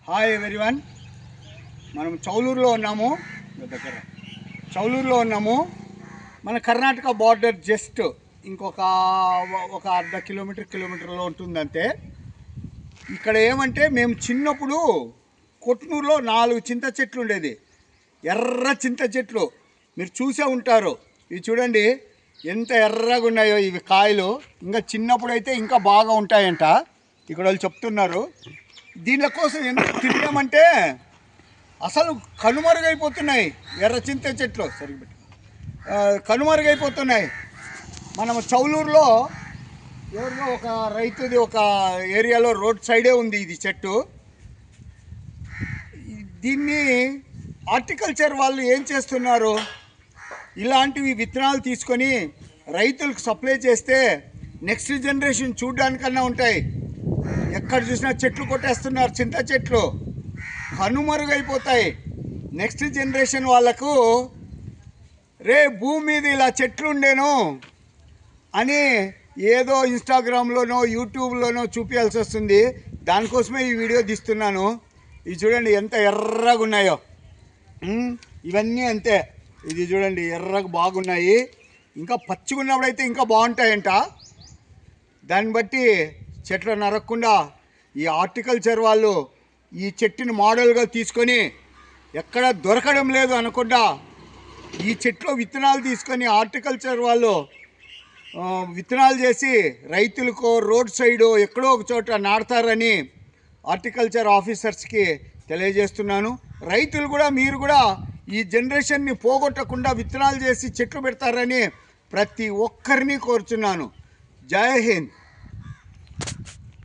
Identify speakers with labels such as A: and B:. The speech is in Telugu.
A: Hi everyone. మనం చౌలూరులో ఉన్నాము. మన కర్ణాటక బార్డర్ జస్ట్ ఇంకొక అర్ధ కిలోమీటర్లో ఉంటుందంతే. ఇక్కడ ఏమంటే మేము చిన్నప్పుడు కొట్నూరులో 4 చింత చెట్లు ఉండేది, ఎర్ర చింత చెట్లు. మీరు చూసే ఉంటారు. ఇవి చూడండి ఎంత ఎర్రగా ఉన్నాయో ఇవి కాయలు. ఇంకా చిన్నప్పుడు అయితే ఇంకా బాగా ఉంటాయంట, ఇక్కడ వాళ్ళు చెప్తున్నారు. దీనిల కోసం ఎంత తిరిగామంటే అసలు కనుమరుగైపోతున్నాయి. ఎర్ర చింత చెట్లు సరిగ్గా కనుమరుగైపోతున్నాయి. మనం చౌలూరులో ఎవరిలో ఒక రైతుది ఒక ఏరియాలో రోడ్ సైడే ఉంది ఇది చెట్టు. దీన్ని హార్టికల్చర్ వాళ్ళు ఏం చేస్తున్నారు, ఇలాంటివి విత్తనాలు తీసుకొని రైతులకు సప్లై చేస్తే నెక్స్ట్ జనరేషన్ చూడడానికన్నా ఉంటాయి. ఎక్కడ చూసినా చెట్లు కొట్టేస్తున్నారు, చింత చెట్లు కనుమరుగైపోతాయి. నెక్స్ట్ జనరేషన్ వాళ్ళకు భూమి మీద ఇలా చెట్లు ఉండేను అని ఏదో ఇన్స్టాగ్రామ్లోనో యూట్యూబ్లోనో చూపించాల్సి వస్తుంది. దానికోసమే ఈ వీడియో తీస్తున్నాను. ఇవి చూడండి ఎంత ఎర్రగా ఉన్నాయో. ఇవన్నీ అంతే. ఇది చూడండి ఎర్రగా బాగున్నాయి. ఇంకా పచ్చిగా ఉన్నప్పుడైతే ఇంకా బాగుంటాయంట. దాన్ని బట్టి చెట్లు నరకకుండా ఈ హార్టికల్చర్ వాళ్ళు ఈ చెట్టుని మోడల్గా తీసుకొని ఎక్కడ దొరకడం లేదు అనకుండా ఈ చెట్లో విత్తనాలు తీసుకొని హార్టికల్చర్ వాళ్ళు విత్తనాలు చేసి రైతులకు రోడ్ సైడు ఎక్కడో ఒక చోట నాటుతారని హార్టికల్చర్ ఆఫీసర్స్కి తెలియజేస్తున్నాను. రైతులు కూడా మీరు కూడా ఈ జనరేషన్ని పోగొట్టకుండా విత్తనాలు చేసి చెట్లు పెడతారని ప్రతి ఒక్కరిని కోరుచున్నాను. జై హింద్.